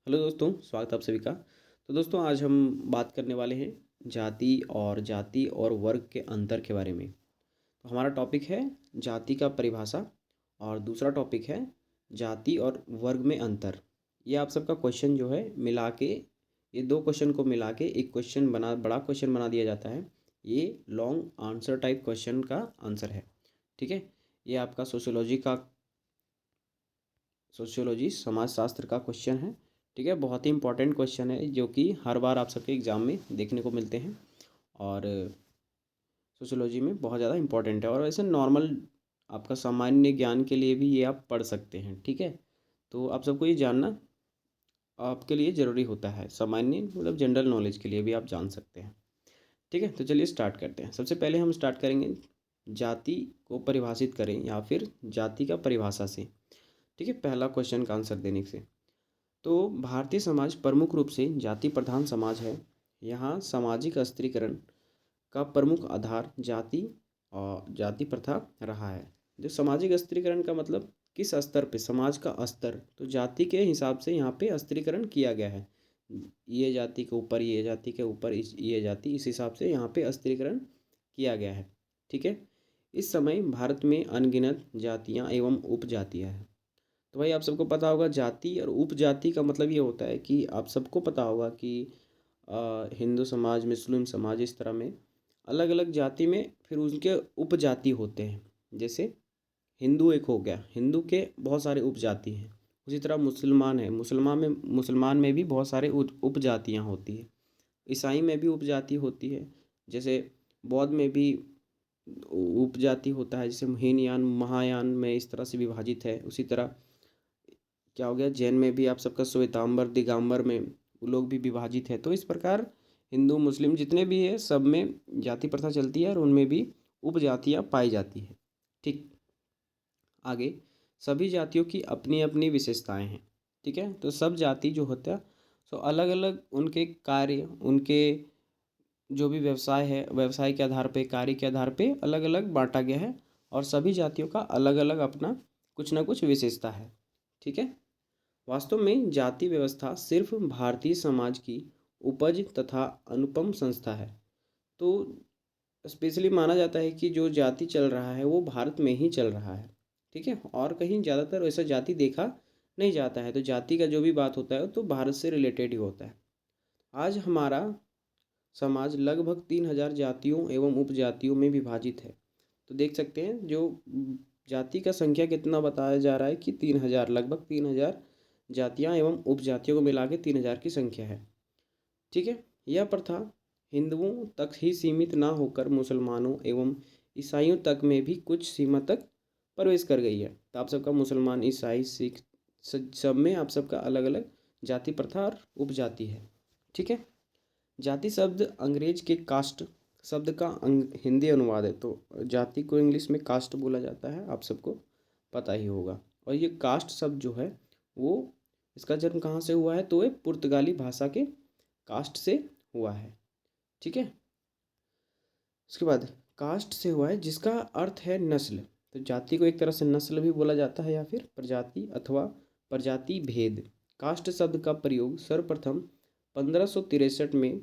Hello दोस्तों, स्वागत है आप सभी का। तो दोस्तों आज हम बात करने वाले हैं जाति और वर्ग के अंतर के बारे में। तो हमारा टॉपिक है जाति का परिभाषा और दूसरा टॉपिक है जाति और वर्ग में अंतर। ये आप सबका क्वेश्चन जो है मिला के, ये दो क्वेश्चन को मिला के एक क्वेश्चन बड़ा क्वेश्चन बना दिया जाता है। ये लॉन्ग आंसर टाइप क्वेश्चन का आंसर है। ठीक है, ये आपका सोशियोलॉजी समाजशास्त्र का क्वेश्चन है। ठीक है, बहुत ही इंपॉर्टेंट क्वेश्चन है जो कि हर बार आप सबके एग्ज़ाम में देखने को मिलते हैं और सोशियोलॉजी में बहुत ज़्यादा इंपॉर्टेंट है। और वैसे नॉर्मल आपका सामान्य ज्ञान के लिए भी ये आप पढ़ सकते हैं। ठीक है, तो आप सबको ये जानना आपके लिए ज़रूरी होता है। सामान्य मतलब जनरल नॉलेज के लिए भी आप जान सकते हैं। ठीक है, तो चलिए स्टार्ट करते हैं। सबसे पहले हम स्टार्ट करेंगे जाति को परिभाषित करें या फिर जाति का परिभाषा से। ठीक है, पहला क्वेश्चन का आंसर देने से। तो भारतीय समाज प्रमुख रूप से जाति प्रधान समाज है। यहाँ सामाजिक स्त्रीकरण का प्रमुख आधार जाति और जाति प्रथा रहा है। जो सामाजिक स्त्रीकरण का मतलब किस स्तर पे, समाज का स्तर, तो जाति के हिसाब से यहाँ पे स्त्रीकरण किया गया है। ये जाति के ऊपर, ये जाति के ऊपर, ये जाति, इस हिसाब से यहाँ पे स्त्रीकरण किया गया है। ठीक है, इस समय भारत में अनगिनत जातियाँ एवं उपजातियाँ हैं। तो भाई आप सबको पता होगा जाति और उपजाति का मतलब ये होता है कि आप सबको पता होगा कि हिंदू समाज, मुस्लिम समाज, इस तरह में अलग अलग जाति में फिर उनके उपजाति होते हैं। जैसे हिंदू एक हो गया, हिंदू के बहुत सारे उपजाति हैं। उसी तरह मुसलमान है, मुसलमान में भी बहुत सारे उपजातियाँ होती है। ईसाई में भी उपजाति होती है। जैसे बौद्ध में भी उपजाति होता है, जैसे हीनयान महायान में इस तरह से विभाजित है। उसी तरह क्या हो गया, जैन में भी आप सबका श्वेतांबर दिगंबर में वो लोग भी विभाजित है। तो इस प्रकार हिंदू मुस्लिम जितने भी है सब में जाति प्रथा चलती है और उनमें भी उपजातियाँ पाई जाती है। ठीक, आगे सभी जातियों की अपनी अपनी विशेषताएं हैं। ठीक है, तो सब जाति जो होता है तो अलग अलग उनके कार्य, उनके जो भी व्यवसाय है, व्यवसाय के आधार पे, कार्य के आधार पे अलग अलग बांटा गया है। और सभी जातियों का अलग अलग अपना कुछ ना कुछ विशेषता है। ठीक है, वास्तव में जाति व्यवस्था सिर्फ भारतीय समाज की उपज तथा अनुपम संस्था है। तो स्पेशली माना जाता है कि जो जाति चल रहा है वो भारत में ही चल रहा है। ठीक है, और कहीं ज़्यादातर वैसा जाति देखा नहीं जाता है। तो जाति का जो भी बात होता है तो भारत से रिलेटेड ही होता है। आज हमारा समाज लगभग 3,000 जातियों एवं उपजातियों में विभाजित है। तो देख सकते हैं जो जाति का संख्या कितना बताया जा रहा है कि 3,000, लगभग 3,000 जातियाँ एवं उपजातियों को मिला के 3,000 की संख्या है। ठीक है, यह प्रथा हिंदुओं तक ही सीमित ना होकर मुसलमानों एवं ईसाइयों तक में भी कुछ सीमा तक प्रवेश कर गई है। तो आप सबका मुसलमान, ईसाई, सिख सब में आप सबका अलग अलग जाति प्रथा और उपजाति है। ठीक है, जाति शब्द अंग्रेज के कास्ट शब्द का हिंदी अनुवाद है। तो जाति को इंग्लिश में कास्ट बोला जाता है, आप सबको पता ही होगा। और ये कास्ट शब्द जो है वो, इसका जन्म कहाँ से हुआ है, तो ये पुर्तगाली भाषा के कास्ट से हुआ है। ठीक है, उसके बाद कास्ट से हुआ है जिसका अर्थ है नस्ल। तो जाति को एक तरह से नस्ल भी बोला जाता है या फिर प्रजाति अथवा प्रजाति भेद। कास्ट शब्द का प्रयोग सर्वप्रथम 1563 में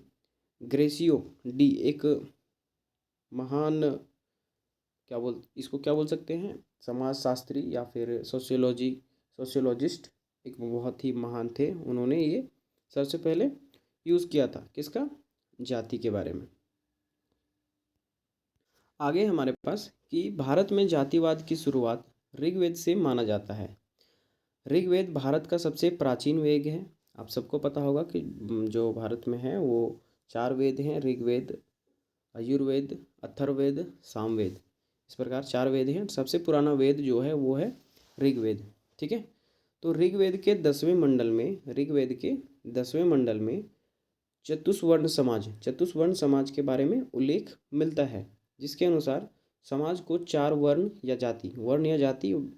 ग्रेसियो डी, एक महान, क्या बोल सकते हैं, समाजशास्त्री या फिर सोशियोलॉजिस्ट, एक बहुत ही महान थे। उन्होंने ये सबसे पहले यूज़ किया था, किसका, जाति के बारे में। आगे हमारे पास कि भारत में जातिवाद की शुरुआत ऋग्वेद से माना जाता है। ऋग्वेद भारत का सबसे प्राचीन वेद है। आप सबको पता होगा कि जो भारत में है वो 4 वेद हैं, ऋग्वेद, यजुर्वेद, अथर्ववेद, सामवेद, इस प्रकार 4 वेद हैं। सबसे पुराना वेद जो है वो है ऋग्वेद। ठीक है, तो ऋग्वेद के 10वें मंडल में चतुष्वर्ण समाज के बारे में उल्लेख मिलता है, जिसके अनुसार समाज को 4 वर्ण या जाति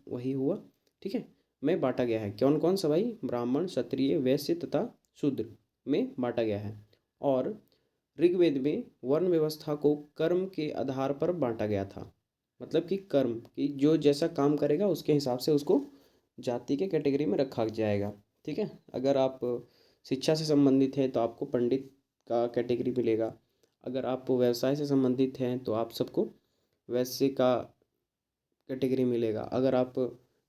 वही हुआ, ठीक है, में बांटा गया है। कौन कौन सा भाई, ब्राह्मण, क्षत्रिय, वैश्य तथा शूद्र में बांटा गया है। और ऋग्वेद में वर्ण व्यवस्था को कर्म के आधार पर बांटा गया था। मतलब कि कर्म की जो जैसा काम करेगा उसके हिसाब से उसको जाति के कैटेगरी में रखा जाएगा। ठीक ठीक है। अगर आप शिक्षा से संबंधित हैं तो आपको पंडित का कैटेगरी मिलेगा। अगर आप व्यवसाय से संबंधित हैं तो आप सबको वैश्य का कैटेगरी मिलेगा। अगर आप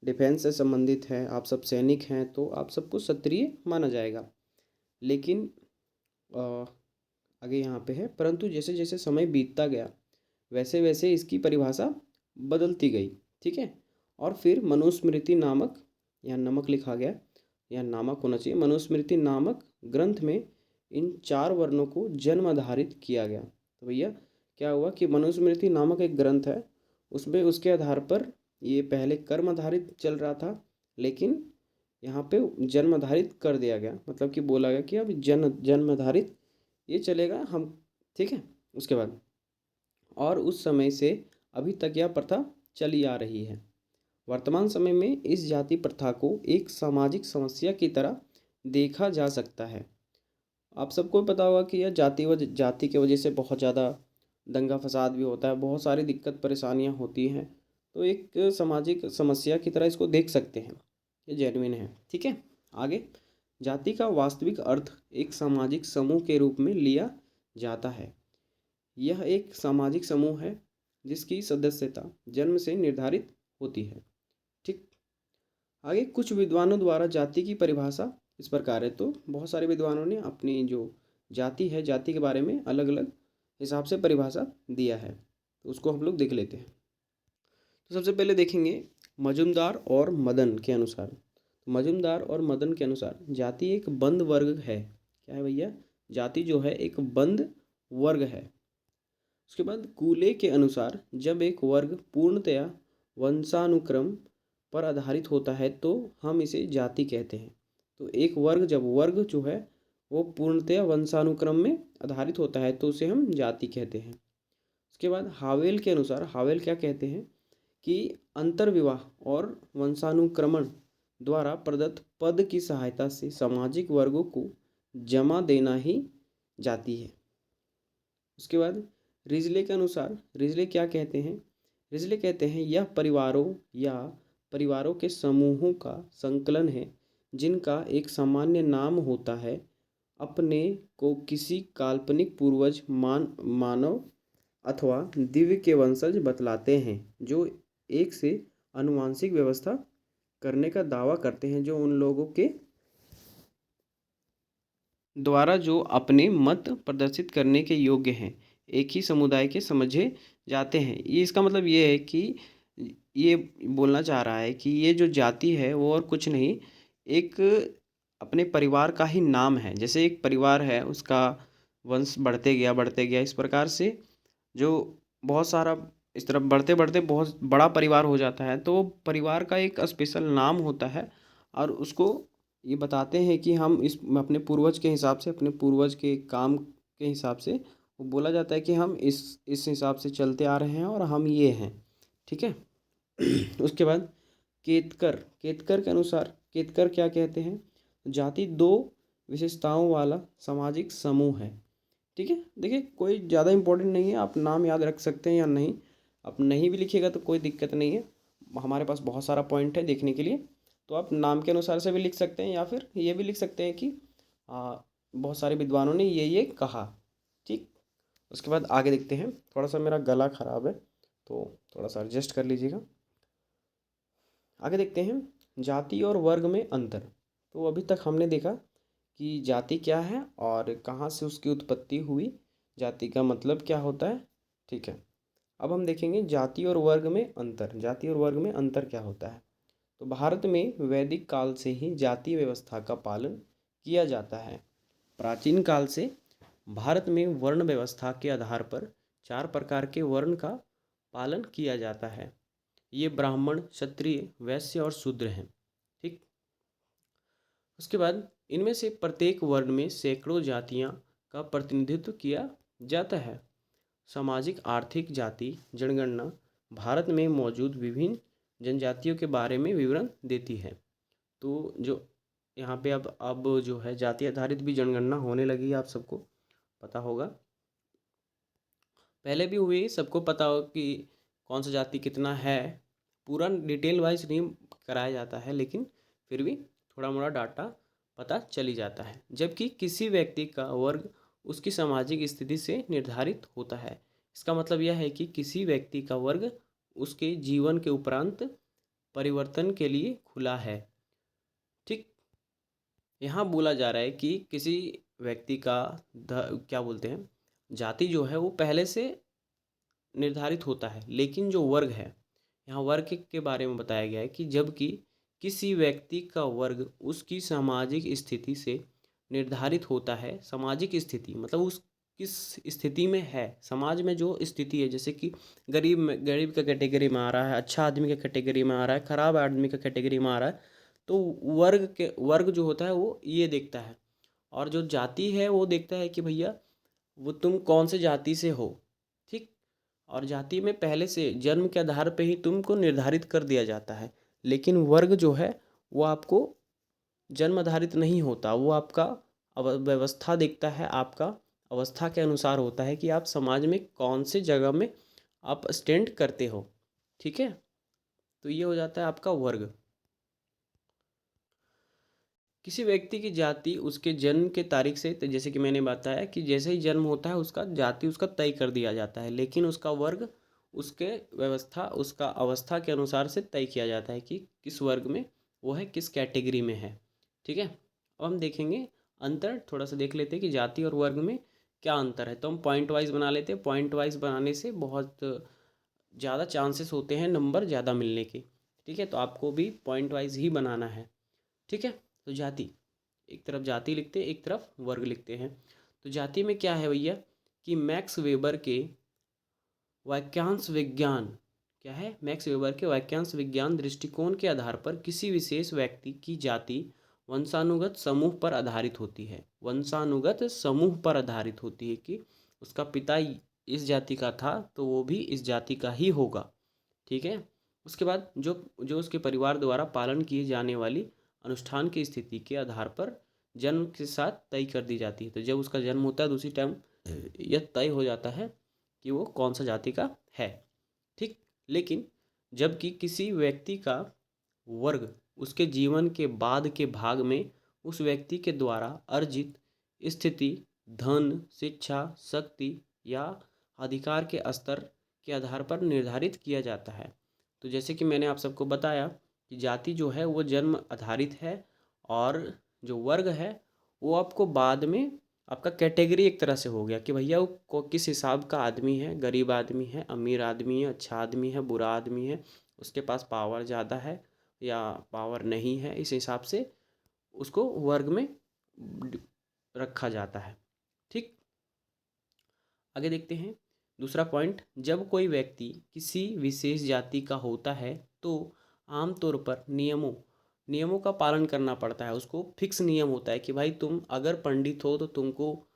डिफेंस से संबंधित हैं, आप सब सैनिक हैं, तो आप सबको क्षत्रिय माना जाएगा। लेकिन अ, आगे यहाँ पे है, परंतु जैसे जैसे समय बीतता गया वैसे वैसे इसकी परिभाषा बदलती गई। ठीक है। और फिर मनुस्मृति नामक, यहाँ नमक लिखा गया, यहाँ नामक होना चाहिए, मनुस्मृति नामक ग्रंथ में इन 4 वर्णों को जन्म आधारित किया गया। तो भैया क्या हुआ कि मनुस्मृति नामक एक ग्रंथ है, उसमें उसके आधार पर ये पहले कर्म आधारित चल रहा था, लेकिन यहाँ पे जन्म आधारित कर दिया गया। मतलब कि बोला गया कि अब जन्म आधारित ये चलेगा हम। ठीक है। उसके बाद और उस समय से अभी तक यह प्रथा चली आ रही है। वर्तमान समय में इस जाति प्रथा को एक सामाजिक समस्या की तरह देखा जा सकता है। आप सबको पता होगा कि यह जाति की वजह से बहुत ज़्यादा दंगा फसाद भी होता है, बहुत सारी दिक्कत परेशानियां होती हैं। तो एक सामाजिक समस्या की तरह इसको देख सकते हैं, ये जेन्युइन है। ठीक है। आगे, जाति का वास्तविक अर्थ एक सामाजिक समूह के रूप में लिया जाता है। यह एक सामाजिक समूह है जिसकी सदस्यता जन्म से निर्धारित होती है। ठीक। आगे, कुछ विद्वानों द्वारा जाति की परिभाषा इस प्रकार है। तो बहुत सारे विद्वानों ने अपनी जो जाति है, जाति के बारे में अलग अलग हिसाब से परिभाषा दिया है, तो उसको हम लोग देख लेते हैं। तो सबसे पहले देखेंगे मजुमदार और मदन के अनुसार। तो मजुमदार और मदन के अनुसार जाति एक बंद वर्ग है। क्या है भैया? जाति जो है एक बंद वर्ग है। उसके बाद कूले के अनुसार जब एक वर्ग पूर्णतया वंशानुक्रम पर आधारित होता है तो हम इसे जाति कहते हैं। तो एक वर्ग, जब वर्ग जो है वो पूर्णतया वंशानुक्रम में आधारित होता है तो उसे हम जाति कहते हैं। उसके बाद हावेल के अनुसार, हावेल क्या कहते हैं कि अंतर्विवाह और वंशानुक्रमण द्वारा प्रदत्त पद की सहायता से सामाजिक वर्गों को जमा देना ही जाति है। उसके बाद रिजले के अनुसार, रिजले क्या कहते हैं? रिजले कहते हैं यह परिवारों या परिवारों के समूहों का संकलन है जिनका एक सामान्य नाम होता है। अपने को किसी काल्पनिक पूर्वज मानव अथवा दिव्य के वंशज बतलाते हैं जो एक से आनुवंशिक व्यवस्था करने का दावा करते हैं, जो उन लोगों के द्वारा जो अपने मत प्रदर्शित करने के योग्य हैं, एक ही समुदाय के समझे जाते हैं। ये इसका मतलब ये है कि ये बोलना चाह रहा है कि ये जो जाति है वो और कुछ नहीं, एक अपने परिवार का ही नाम है। जैसे एक परिवार है, उसका वंश बढ़ते गया इस प्रकार से जो बहुत सारा इस तरफ बढ़ते बढ़ते बहुत बड़ा परिवार हो जाता है, तो परिवार का एक स्पेशल नाम होता है और उसको ये बताते हैं कि हम इस अपने पूर्वज के हिसाब से, अपने पूर्वज के काम के हिसाब से वो बोला जाता है कि हम इस हिसाब से चलते आ रहे हैं और हम ये हैं। ठीक है। उसके बाद केतकर, केतकर के अनुसार, केतकर क्या कहते हैं? जाति 2 विशेषताओं वाला सामाजिक समूह है। ठीक है। देखिए कोई ज़्यादा इम्पोर्टेंट नहीं है, आप नाम याद रख सकते हैं या नहीं, आप नहीं भी लिखिएगा तो कोई दिक्कत नहीं है। हमारे पास बहुत सारा पॉइंट है देखने के लिए, तो आप नाम के अनुसार से भी लिख सकते हैं या फिर ये भी लिख सकते हैं कि बहुत सारे विद्वानों ने ये कहा। ठीक। उसके बाद आगे देखते हैं। थोड़ा सा मेरा गला ख़राब है तो थोड़ा सा एडजस्ट कर लीजिएगा। आगे देखते हैं जाति और वर्ग में अंतर। तो अभी तक हमने देखा कि जाति क्या है और कहाँ से उसकी उत्पत्ति हुई, जाति का मतलब क्या होता है। ठीक है। अब हम देखेंगे जाति और वर्ग में अंतर। जाति और वर्ग में अंतर क्या होता है? तो भारत में वैदिक काल से ही जाति व्यवस्था का पालन किया जाता है। प्राचीन काल से भारत में वर्ण व्यवस्था के आधार पर 4 प्रकार के वर्ण का पालन किया जाता है। ये ब्राह्मण, क्षत्रिय, वैश्य और शूद्र हैं। ठीक। उसके बाद इनमें से प्रत्येक वर्ण में सैकड़ों जातियां का प्रतिनिधित्व किया जाता है। सामाजिक आर्थिक जाति जनगणना भारत में मौजूद विभिन्न जनजातियों के बारे में विवरण देती है। तो जो यहाँ पे अब जो है जाति आधारित भी जनगणना होने लगी है, आप सबको पता होगा। पहले भी हुई, सबको पता हो कि कौन सा जाति कितना है। पूरा डिटेल वाइज नहीं कराया जाता है, लेकिन फिर भी थोड़ा मोड़ा डाटा पता चली जाता है। जबकि किसी व्यक्ति का वर्ग उसकी सामाजिक स्थिति से निर्धारित होता है। इसका मतलब यह है कि किसी व्यक्ति का वर्ग उसके जीवन के उपरांत परिवर्तन के लिए खुला है। ठीक, यहाँ बोला जा रहा है कि किसी व्यक्ति का क्या बोलते हैं, जाति जो है वो पहले से निर्धारित होता है, लेकिन जो वर्ग है, यहाँ वर्ग के बारे में बताया गया है कि जबकि किसी व्यक्ति का वर्ग उसकी सामाजिक स्थिति से निर्धारित होता है। सामाजिक स्थिति मतलब उस किस स्थिति में है, समाज में जो स्थिति है, जैसे कि गरीब का कैटेगरी में आ रहा है, अच्छा आदमी का कैटेगरी में आ रहा है, खराब आदमी का कैटेगरी में आ रहा है, तो वर्ग जो होता है वो ये देखता है। और जो जाति है वो देखता है कि भैया वो तुम कौन से जाति से हो। ठीक, और जाति में पहले से जन्म के आधार पे ही तुमको निर्धारित कर दिया जाता है। लेकिन वर्ग जो है वो आपको जन्म आधारित नहीं होता, वो आपका व्यवस्था देखता है, आपका अवस्था के अनुसार होता है कि आप समाज में कौन से जगह में आप स्टैंड करते हो। ठीक है, तो ये हो जाता है आपका वर्ग। किसी व्यक्ति की जाति उसके जन्म के तारीख से, तो जैसे कि मैंने बताया कि जैसे ही जन्म होता है उसका जाति उसका तय कर दिया जाता है, लेकिन उसका वर्ग उसके व्यवस्था उसका अवस्था के अनुसार से तय किया जाता है कि किस वर्ग में वो है, किस कैटेगरी में है। ठीक है, अब हम देखेंगे अंतर, थोड़ा सा देख लेते हैं कि जाति और वर्ग में क्या अंतर है। तो हम पॉइंट वाइज बना लेते हैं। पॉइंट वाइज बनाने से बहुत ज़्यादा चांसेस होते हैं नंबर ज़्यादा मिलने के। ठीक है, तो आपको भी पॉइंट वाइज ही बनाना है। ठीक है, तो जाति, एक तरफ जाति लिखते हैं, एक तरफ वर्ग लिखते हैं। तो जाति में क्या है भैया कि मैक्स वेबर के वाक्यांश विज्ञान, क्या है, मैक्स वेबर के वाक्यांश विज्ञान दृष्टिकोण के आधार पर किसी विशेष व्यक्ति की जाति वंशानुगत समूह पर आधारित होती है। वंशानुगत समूह पर आधारित होती है कि उसका पिता इस जाति का था तो वो भी इस जाति का ही होगा। ठीक है, उसके बाद जो जो उसके परिवार द्वारा पालन किए जाने वाली अनुष्ठान की स्थिति के आधार पर जन्म के साथ तय कर दी जाती है। तो जब उसका जन्म होता है तो उसी टाइम यह तय हो जाता है कि वो कौन सा जाति का है। ठीक, लेकिन जबकि किसी व्यक्ति का वर्ग उसके जीवन के बाद के भाग में उस व्यक्ति के द्वारा अर्जित स्थिति, धन, शिक्षा, शक्ति या अधिकार के स्तर के आधार पर निर्धारित किया जाता है। तो जैसे कि मैंने आप सबको बताया कि जाति जो है वो जन्म आधारित है, और जो वर्ग है वो आपको बाद में आपका कैटेगरी एक तरह से हो गया कि भैया वो किस हिसाब का आदमी है, गरीब आदमी है, अमीर आदमी है, अच्छा आदमी है, बुरा आदमी है, उसके पास पावर ज़्यादा है या पावर नहीं है, इस हिसाब से उसको वर्ग में रखा जाता है। ठीक, आगे देखते हैं दूसरा पॉइंट। जब कोई व्यक्ति किसी विशेष जाति का होता है तो आमतौर पर नियमों नियमों का पालन करना पड़ता है। उसको फिक्स नियम होता है कि भाई तुम अगर पंडित हो तो तुमको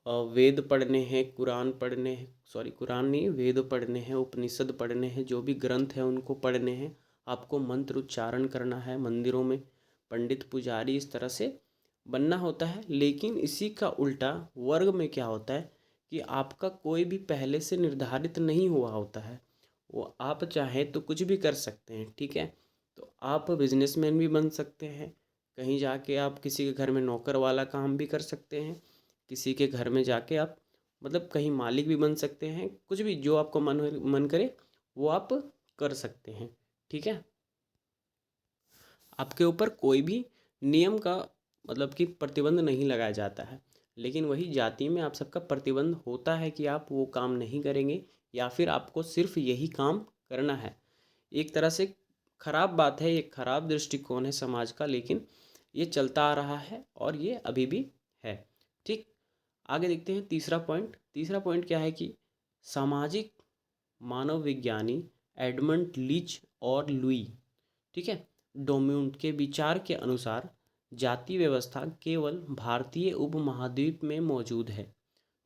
वेद पढ़ने हैं, कुरान पढ़ने हैं, सॉरी कुरान नहीं, वेद पढ़ने हैं, उपनिषद पढ़ने हैं, जो भी ग्रंथ हैं उनको पढ़ने हैं, आपको मंत्र उच्चारण करना है, मंदिरों में पंडित पुजारी इस तरह से बनना होता है। लेकिन इसी का उल्टा वर्ग में क्या होता है कि आपका कोई भी पहले से निर्धारित नहीं हुआ होता है, वो आप चाहें तो कुछ भी कर सकते हैं। ठीक है, तो आप बिजनेसमैन भी बन सकते हैं, कहीं जाके आप किसी के घर में नौकर वाला काम भी कर सकते हैं, किसी के घर में जाके आप मतलब कहीं मालिक भी बन सकते हैं, कुछ भी जो आपको मन करे वो आप कर सकते हैं। ठीक है, आपके ऊपर कोई भी नियम का मतलब कि प्रतिबंध नहीं लगाया जाता है। लेकिन वही जाति में आप सबका प्रतिबंध होता है कि आप वो काम नहीं करेंगे या फिर आपको सिर्फ यही काम करना है। एक तरह से खराब बात है, ये खराब दृष्टिकोण है समाज का, लेकिन ये चलता आ रहा है और ये अभी भी है। ठीक, आगे देखते हैं तीसरा पॉइंट। तीसरा पॉइंट क्या है कि सामाजिक मानव विज्ञानी एडमंड लीच और लुई, ठीक है, डोम्यून के विचार के अनुसार जाति व्यवस्था केवल भारतीय उपमहाद्वीप में मौजूद है।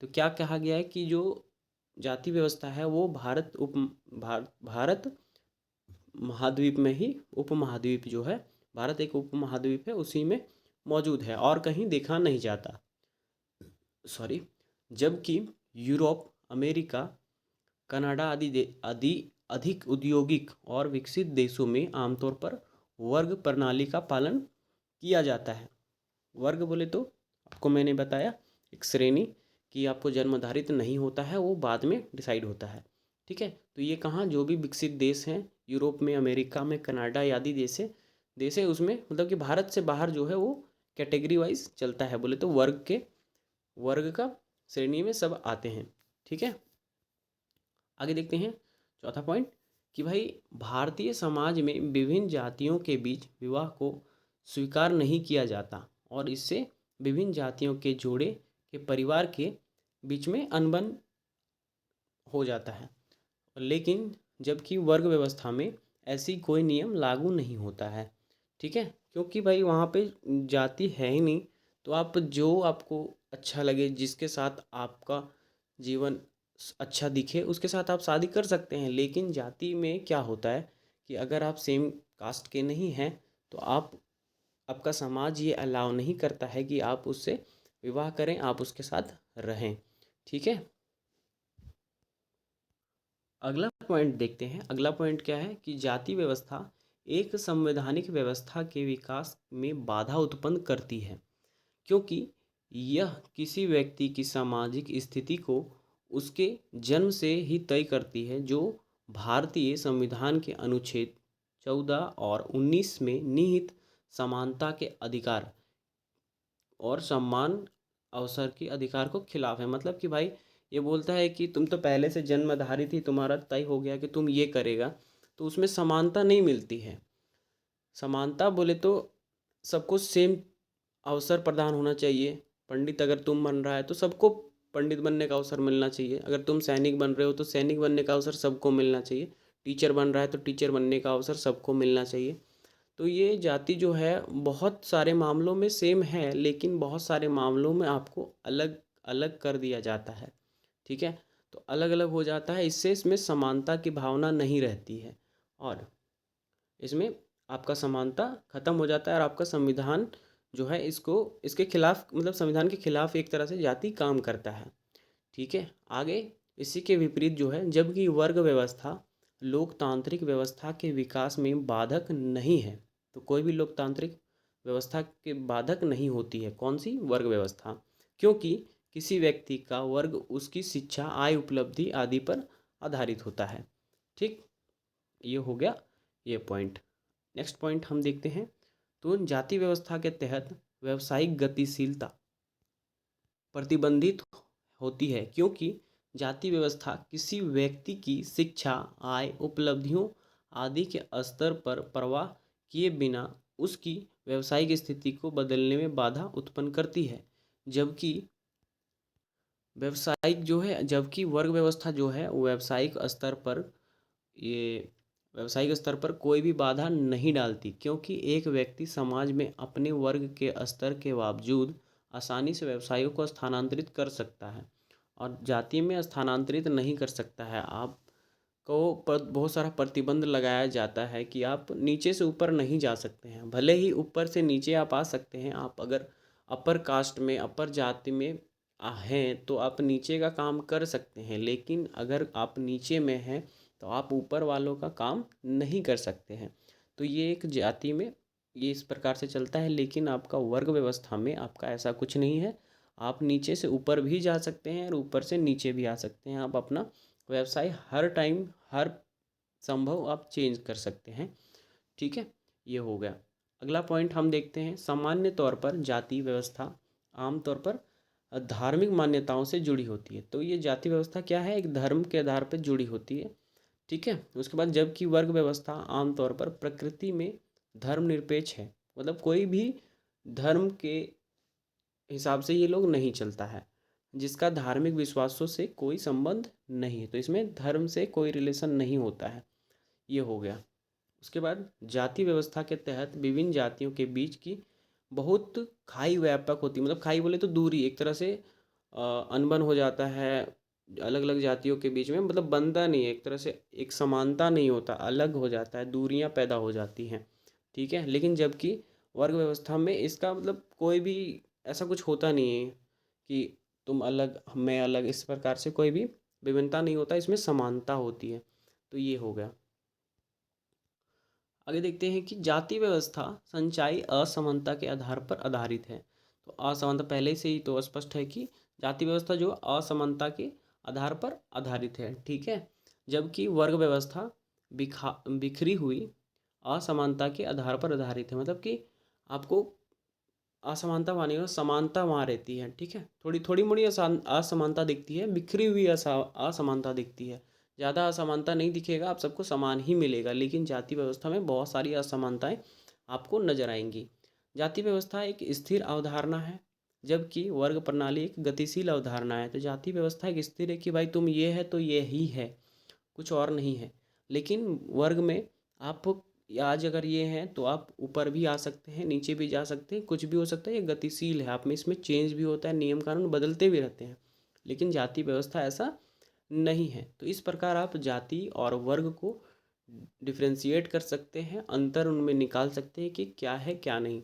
तो क्या कहा गया है कि जो जाति व्यवस्था है वो भारत महाद्वीप में ही, उपमहाद्वीप जो है, भारत एक उपमहाद्वीप है, उसी में मौजूद है और कहीं देखा नहीं जाता, सॉरी। जबकि यूरोप, अमेरिका, कनाडा आदि अधिक औद्योगिक और विकसित देशों में आमतौर पर वर्ग प्रणाली का पालन किया जाता है। वर्ग बोले तो आपको मैंने बताया एक श्रेणी कि आपको जन्मधारित नहीं होता है, वो बाद में डिसाइड होता है। ठीक है, तो ये कहाँ, जो भी विकसित देश हैं, यूरोप में, अमेरिका में, कनाडा आदि देश है, उसमें मतलब कि भारत से बाहर जो है वो कैटेगरी वाइज चलता है। बोले तो वर्ग का श्रेणी में सब आते हैं। ठीक है, आगे देखते हैं चौथा पॉइंट कि भाई भारतीय समाज में विभिन्न जातियों के बीच विवाह को स्वीकार नहीं किया जाता और इससे विभिन्न जातियों के जोड़े के परिवार के बीच में अनबन हो जाता है। लेकिन जबकि वर्ग व्यवस्था में ऐसी कोई नियम लागू नहीं होता है। ठीक है, क्योंकि भाई वहाँ पे जाति है ही नहीं, तो आप जो आपको अच्छा लगे, जिसके साथ आपका जीवन अच्छा दिखे, उसके साथ आप शादी कर सकते हैं। लेकिन जाति में क्या होता है कि अगर आप सेम कास्ट के नहीं हैं तो आपका समाज ये अलाउ नहीं करता है कि आप उससे विवाह करें, आप उसके साथ रहें। ठीक है, अगला पॉइंट देखते हैं। अगला पॉइंट क्या है कि जाति व्यवस्था एक संवैधानिक व्यवस्था के विकास में बाधा उत्पन्न करती है, क्योंकि यह किसी व्यक्ति की सामाजिक स्थिति को उसके जन्म से ही तय करती है, जो भारतीय संविधान के अनुच्छेद 14 और 19 में निहित समानता के अधिकार और सम्मान अवसर के अधिकार को खिलाफ है। मतलब कि भाई ये बोलता है कि तुम तो पहले से जन्मधारी थी, तुम्हारा तय हो गया कि तुम ये करेगा, तो उसमें समानता नहीं मिलती है। समानता बोले तो सबको सेम अवसर प्रदान होना चाहिए। पंडित अगर तुम बन रहा है तो सबको पंडित बनने का अवसर मिलना चाहिए। अगर तुम सैनिक बन रहे हो तो सैनिक बनने का अवसर सबको मिलना चाहिए। टीचर बन रहा है तो टीचर बनने का अवसर सबको मिलना चाहिए। तो ये जाति जो है बहुत सारे मामलों में सेम है, लेकिन बहुत सारे मामलों में आपको अलग अलग कर दिया जाता है। ठीक है, तो अलग अलग हो जाता है, इससे इसमें समानता की भावना नहीं रहती है और इसमें आपका समानता खत्म हो जाता है और आपका संविधान जो है इसको इसके खिलाफ, मतलब संविधान के खिलाफ एक तरह से जाति काम करता है। ठीक है, आगे इसी के विपरीत जो है, जबकि वर्ग व्यवस्था लोकतांत्रिक व्यवस्था के विकास में बाधक नहीं है। तो कोई भी लोकतांत्रिक व्यवस्था के बाधक नहीं होती है कौन सी, वर्ग व्यवस्था, क्योंकि किसी व्यक्ति का वर्ग उसकी शिक्षा, आय, उपलब्धि आदि पर आधारित होता है। ठीक, ये हो गया ये पॉइंट। नेक्स्ट पॉइंट हम देखते हैं। तो जाति व्यवस्था के तहत व्यावसायिक गतिशीलता प्रतिबंधित होती है, क्योंकि जाति व्यवस्था किसी व्यक्ति की शिक्षा, आय, उपलब्धियों आदि के स्तर पर परवाह किए बिना उसकी व्यावसायिक स्थिति को बदलने में बाधा उत्पन्न करती है। जबकि जबकि वर्ग व्यवस्था जो है वो ये व्यावसायिक स्तर पर कोई भी बाधा नहीं डालती, क्योंकि एक व्यक्ति समाज में अपने वर्ग के स्तर के बावजूद आसानी से व्यवसायों को स्थानांतरित कर सकता है और जाति में स्थानांतरित नहीं कर सकता है। आपको पर बहुत सारा प्रतिबंध लगाया जाता है कि आप नीचे से ऊपर नहीं जा सकते हैं। भले ही ऊपर से नीचे आप आ सकते हैं, आप अगर अपर कास्ट में, अपर जाति में हैं तो आप नीचे का काम कर सकते हैं, लेकिन अगर आप नीचे में हैं तो आप ऊपर वालों का काम नहीं कर सकते हैं। तो ये एक जाति में ये इस प्रकार से चलता है, लेकिन आपका वर्ग व्यवस्था में आपका ऐसा कुछ नहीं है। आप नीचे से ऊपर भी जा सकते हैं और ऊपर से नीचे भी आ सकते हैं। आप अपना व्यवसाय हर टाइम, हर संभव आप चेंज कर सकते हैं। ठीक है, ये हो गया। अगला पॉइंट हम देखते हैं। सामान्य तौर पर जाति व्यवस्था आमतौर पर धार्मिक मान्यताओं से जुड़ी होती है। तो ये जाति व्यवस्था क्या है, एक धर्म के आधार पर जुड़ी होती है। ठीक है, उसके बाद जबकि वर्ग व्यवस्था आमतौर पर प्रकृति में धर्मनिरपेक्ष है, मतलब कोई भी धर्म के हिसाब से ये लोग नहीं चलता है, जिसका धार्मिक विश्वासों से कोई संबंध नहीं है। तो इसमें धर्म से कोई रिलेशन नहीं होता है। ये हो गया। उसके बाद जाति व्यवस्था के तहत विभिन्न जातियों के बीच की बहुत खाई व्यापक होती है। मतलब खाई बोले तो दूरी, एक तरह से अनबन हो जाता है अलग अलग जातियों के बीच में, मतलब बनता नहीं है, एक तरह से एक समानता नहीं होता, अलग हो जाता है, दूरियां पैदा हो जाती हैं। ठीक है, लेकिन जबकि वर्ग व्यवस्था में इसका मतलब कोई भी ऐसा कुछ होता नहीं है कि तुम अलग मैं अलग, इस प्रकार से कोई भी विभिन्नता नहीं होता, इसमें समानता होती है। तो ये हो गया। आगे देखते हैं कि जाति व्यवस्था संचाई असमानता के आधार पर आधारित है। तो असमानता पहले से ही तो स्पष्ट है कि जाति व्यवस्था जो असमानता के आधार पर आधारित है, ठीक है। जबकि वर्ग व्यवस्था बिखरी हुई असमानता के आधार पर आधारित है। मतलब कि आपको असमानता मानिए और समानता वहाँ रहती है, ठीक है। थोड़ी थोड़ी मोड़ी असमानता दिखती है, बिखरी हुई असमानता दिखती है। ज़्यादा असमानता नहीं दिखेगा, आप सबको समान ही मिलेगा। लेकिन जाति व्यवस्था में बहुत सारी असमानताएं आपको नजर आएंगी। जाति व्यवस्था एक स्थिर अवधारणा है, जबकि वर्ग प्रणाली एक गतिशील अवधारणा है। तो जाति व्यवस्था एक स्थिर है कि भाई तुम ये है तो ये ही है, कुछ और नहीं है। लेकिन वर्ग में आप आज अगर ये हैं तो आप ऊपर भी आ सकते हैं, नीचे भी जा सकते हैं, कुछ भी हो सकता है। ये गतिशील है, आप में इसमें चेंज भी होता है, नियम कानून बदलते भी रहते हैं। लेकिन जाति व्यवस्था ऐसा नहीं है। तो इस प्रकार आप जाति और वर्ग को डिफ्रेंशिएट कर सकते हैं, अंतर उनमें निकाल सकते हैं कि क्या है क्या नहीं।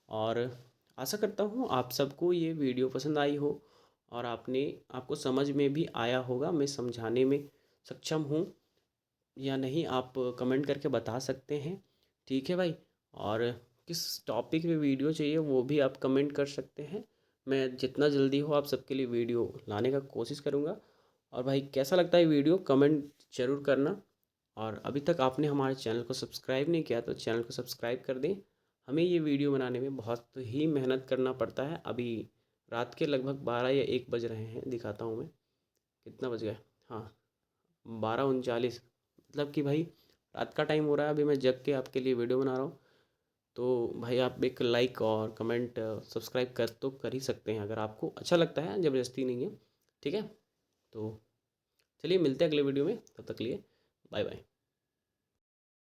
और आशा करता हूँ आप सबको ये वीडियो पसंद आई हो और आपको समझ में भी आया होगा। मैं समझाने में सक्षम हूँ या नहीं, आप कमेंट करके बता सकते हैं, ठीक है भाई। और किस टॉपिक पे वीडियो चाहिए वो भी आप कमेंट कर सकते हैं। मैं जितना जल्दी हो आप सबके लिए वीडियो लाने का कोशिश करूँगा। और भाई कैसा लगता है वीडियो कमेंट ज़रूर करना। और अभी तक आपने हमारे चैनल को सब्सक्राइब नहीं किया तो चैनल को सब्सक्राइब कर दें। हमें ये वीडियो बनाने में बहुत ही मेहनत करना पड़ता है। अभी रात के लगभग 12 या 1 बज रहे हैं, दिखाता हूँ मैं कितना बज गया। हाँ, 12:39। मतलब कि भाई रात का टाइम हो रहा है, अभी मैं जग के आपके लिए वीडियो बना रहा हूँ। तो भाई आप एक लाइक और कमेंट सब्सक्राइब कर ही सकते हैं अगर आपको अच्छा लगता है, ज़बरदस्ती नहीं है, ठीक है। तो चलिए मिलते हैं अगले वीडियो में, तब तक के लिए बाय बाय।